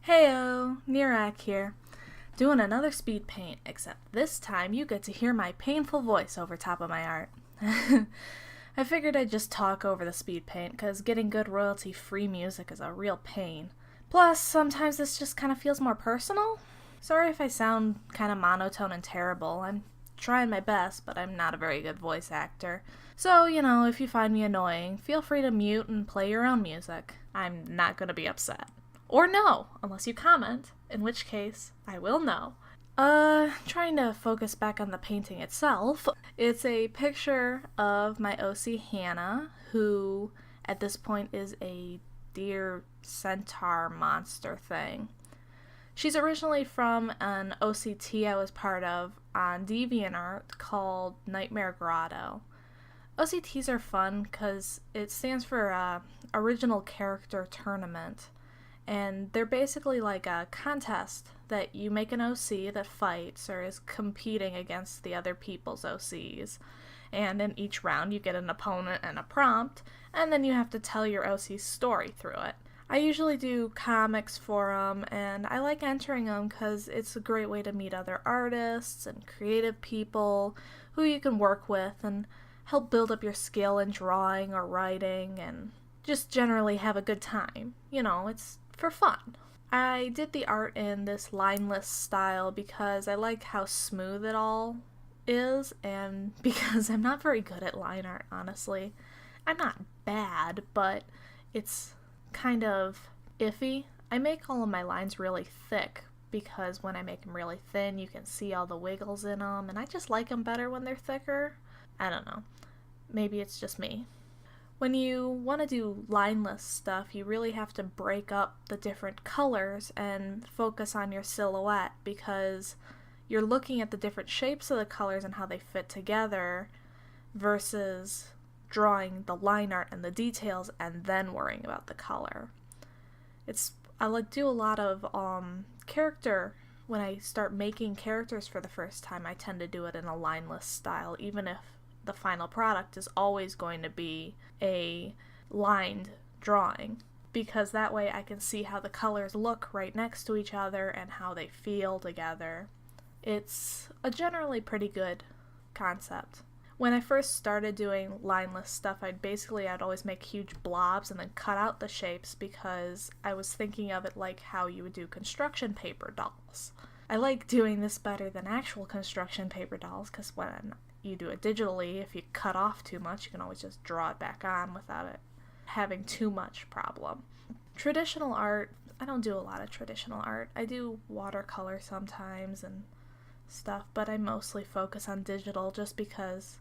Heyo, Nirak here, doing another speed paint, except this time you get to hear my painful voice over top of my art. I figured I'd just talk over the speed paint, because getting good royalty-free music is a real pain. Plus, sometimes this just kind of feels more personal. Sorry if I sound kind of monotone and terrible. I'm trying my best, but I'm not a very good voice actor. So, if you find me annoying, feel free to mute and play your own music. I'm not gonna be upset. Or no, unless you comment, in which case I will know. Trying to focus back on the painting itself. It's a picture of my OC Hannah, who at this point is a deer centaur monster thing. She's originally from an OCT I was part of on DeviantArt called Nightmare Grotto. OCTs are fun because it stands for Original Character Tournament. And they're basically like a contest that you make an OC that fights or is competing against the other people's OCs. And in each round you get an opponent and a prompt, and then you have to tell your OC's story through it. I usually do comics for them, and I like entering them because it's a great way to meet other artists and creative people who you can work with and help build up your skill in drawing or writing and just generally have a good time. It's for fun. I did the art in this lineless style because I like how smooth it all is, and because I'm not very good at line art, honestly. I'm not bad, but it's kind of iffy. I make all of my lines really thick because when I make them really thin, you can see all the wiggles in them, and I just like them better when they're thicker. I don't know. Maybe it's just me. When you want to do lineless stuff, you really have to break up the different colors and focus on your silhouette because you're looking at the different shapes of the colors and how they fit together versus drawing the line art and the details and then worrying about the color. I do a lot of character. When I start making characters for the first time, I tend to do it in a lineless style, even if the final product is always going to be a lined drawing, because that way I can see how the colors look right next to each other and how they feel together. It's a generally pretty good concept. When I first started doing lineless stuff, I'd always make huge blobs and then cut out the shapes because I was thinking of it like how you would do construction paper dolls. I like doing this better than actual construction paper dolls because when you do it digitally, if you cut off too much, you can always just draw it back on without it having too much problem. Traditional art, I don't do a lot of traditional art. I do watercolor sometimes and stuff, but I mostly focus on digital just because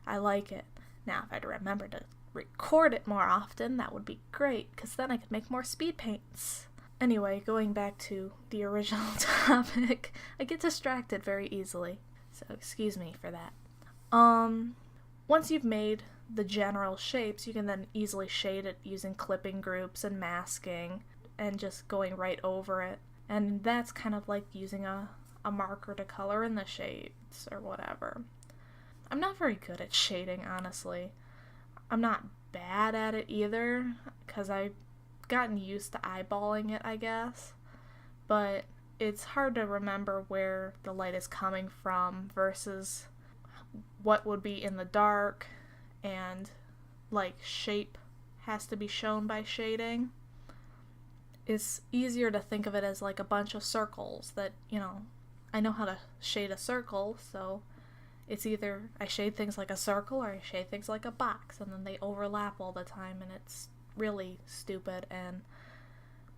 I like it. Now, if I'd remember to record it more often, that would be great, because then I could make more speed paints. Anyway, going back to the original topic, I get distracted very easily, so excuse me for that. Once you've made the general shapes, you can then easily shade it using clipping groups and masking and just going right over it. And that's kind of like using a marker to color in the shades or whatever. I'm not very good at shading, honestly. I'm not bad at it either, because I've gotten used to eyeballing it, I guess. But it's hard to remember where the light is coming from versus what would be in the dark, and shape has to be shown by shading. It's easier to think of it as like a bunch of circles that, I know how to shade a circle, so it's either I shade things like a circle or I shade things like a box, and then they overlap all the time, and it's really stupid, and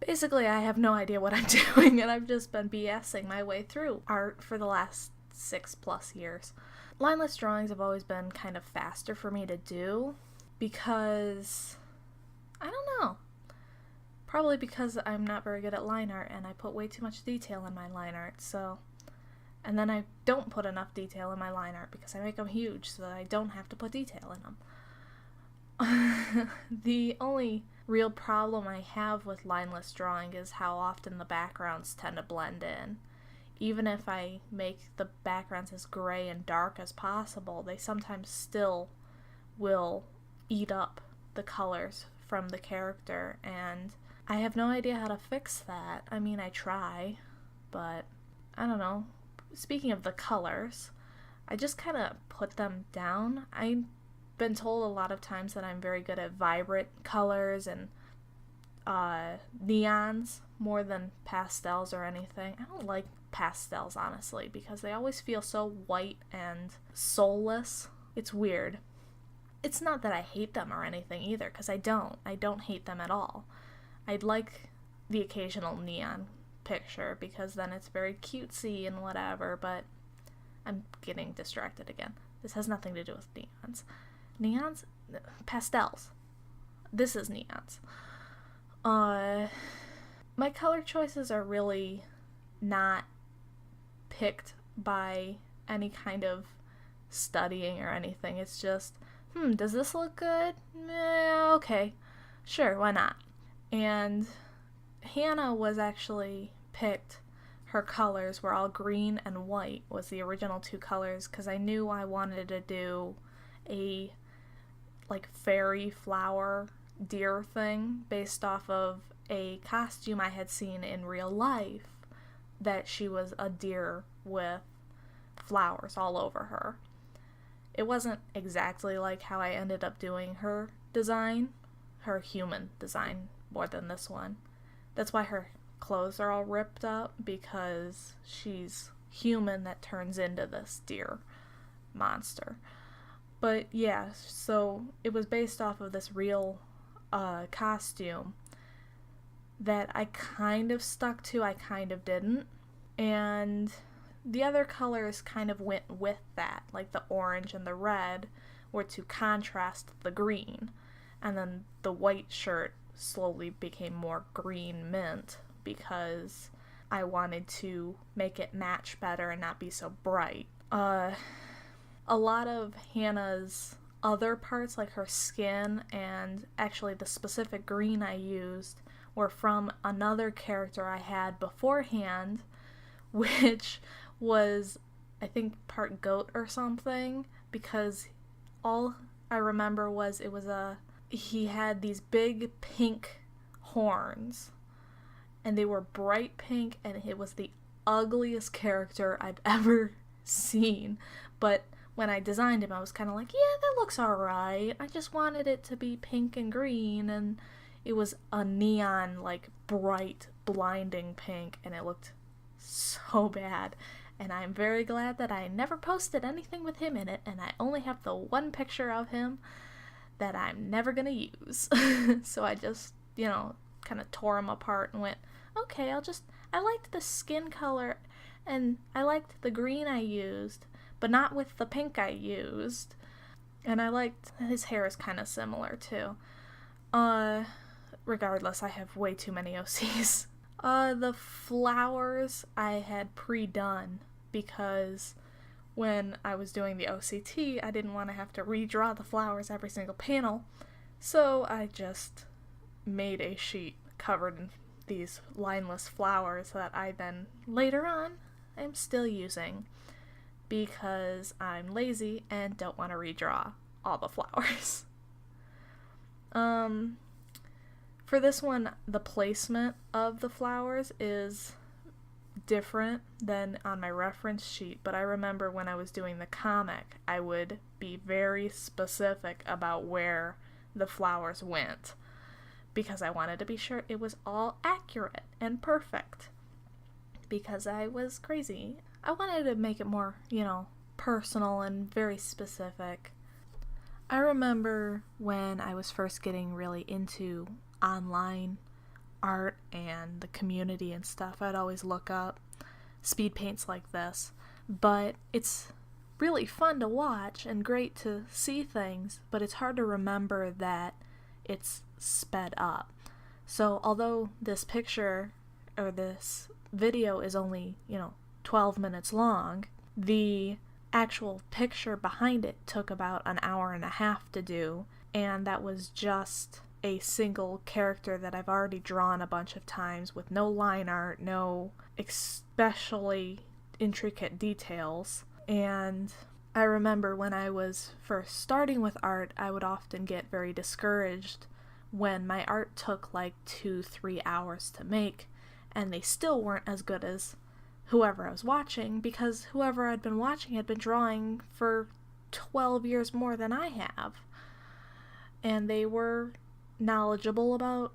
basically I have no idea what I'm doing, and I've just been BSing my way through art for the last 6+ years. Lineless drawings have always been kind of faster for me to do because, I don't know, probably because I'm not very good at line art and I put way too much detail in my line art, and then I don't put enough detail in my line art because I make them huge so that I don't have to put detail in them. The only real problem I have with lineless drawing is how often the backgrounds tend to blend in. Even if I make the backgrounds as gray and dark as possible, they sometimes still will eat up the colors from the character, and I have no idea how to fix that. I mean, I try, but I don't know. Speaking of the colors, I just kind of put them down. I've been told a lot of times that I'm very good at vibrant colors and neons more than pastels or anything. I don't like pastels, honestly, because they always feel so white and soulless. It's weird. It's not that I hate them or anything either, because I don't hate them at all. I'd like the occasional neon picture because then it's very cutesy and whatever, but I'm getting distracted again. This has nothing to do with neons. Neons? Pastels. This is neons. My color choices are really not picked by any kind of studying or anything. It's just, does this look good? Okay, sure, why not? And Hannah was actually picked, her colors were all green and white was the original two colors, because I knew I wanted to do a like fairy flower deer thing based off of a costume I had seen in real life, that she was a deer with flowers all over her. It wasn't exactly like how I ended up doing her design, her human design, more than this one. That's why her clothes are all ripped up, because she's human that turns into this deer monster. But yeah, so it was based off of this real costume that I kind of stuck to, I kind of didn't. And the other colors kind of went with that, like the orange and the red were to contrast the green. And then the white shirt slowly became more green mint because I wanted to make it match better and not be so bright. A lot of Hannah's other parts, like her skin and actually the specific green I used, were from another character I had beforehand, which was, I think, part goat or something, because all I remember was he had these big pink horns, and they were bright pink, and it was the ugliest character I've ever seen. But when I designed him, I was kind of like, yeah, that looks alright. I just wanted it to be pink and green, and it was a neon, like, bright, blinding pink, and it looked so bad. And I'm very glad that I never posted anything with him in it, and I only have the one picture of him that I'm never gonna use. So I just, kind of tore him apart and went, okay, I liked the skin color, and I liked the green I used, but not with the pink I used. And I liked, his hair is kind of similar too. Regardless, I have way too many OCs. The flowers I had pre-done because when I was doing the OCT, I didn't want to have to redraw the flowers every single panel, so I just made a sheet covered in these lineless flowers that I then, later on, am still using because I'm lazy and don't want to redraw all the flowers. For this one, the placement of the flowers is different than on my reference sheet, but I remember when I was doing the comic, I would be very specific about where the flowers went because I wanted to be sure it was all accurate and perfect because I was crazy. I wanted to make it more, personal and very specific. I remember when I was first getting really into online art and the community and stuff, I'd always look up speed paints like this, but it's really fun to watch and great to see things, but it's hard to remember that it's sped up. So although this picture or this video is only 12 minutes long, the actual picture behind it took about an hour and a half to do, and that was just a single character that I've already drawn a bunch of times with no line art, no especially intricate details. And I remember when I was first starting with art, I would often get very discouraged when my art took like 2-3 hours to make, and they still weren't as good as whoever I was watching, because whoever I'd been watching had been drawing for 12 years more than I have. And they were knowledgeable about,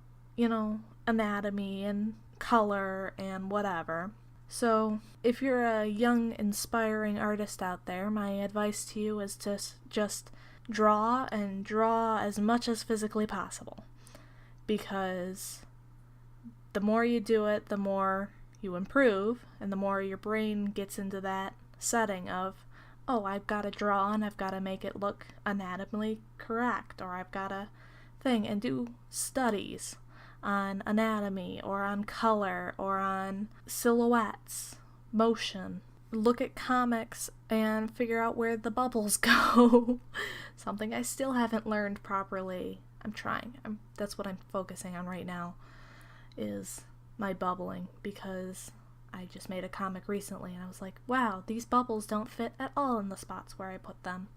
anatomy and color and whatever. So if you're a young, inspiring artist out there, my advice to you is to just draw and draw as much as physically possible. Because the more you do it, the more you improve, and the more your brain gets into that setting of, oh, I've got to draw and I've got to make it look anatomically correct, or I've got to thing, and do studies on anatomy or on color or on silhouettes, motion. Look at comics and figure out where the bubbles go. Something I still haven't learned properly. I'm trying. That's what I'm focusing on right now, is my bubbling, because I just made a comic recently and I was like, wow, these bubbles don't fit at all in the spots where I put them.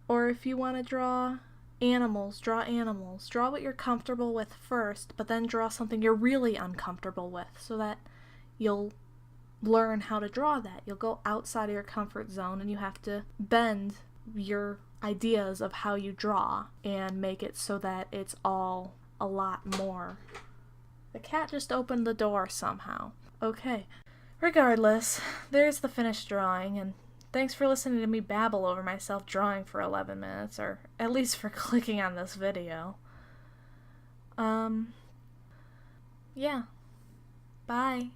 Or if you want to draw animals. Draw what you're comfortable with first, but then draw something you're really uncomfortable with, so that you'll learn how to draw that. You'll go outside of your comfort zone, and you have to bend your ideas of how you draw and make it so that it's all a lot more. The cat just opened the door somehow. Okay. Regardless, there's the finished drawing, and thanks for listening to me babble over myself drawing for 11 minutes, or at least for clicking on this video. Yeah. Bye.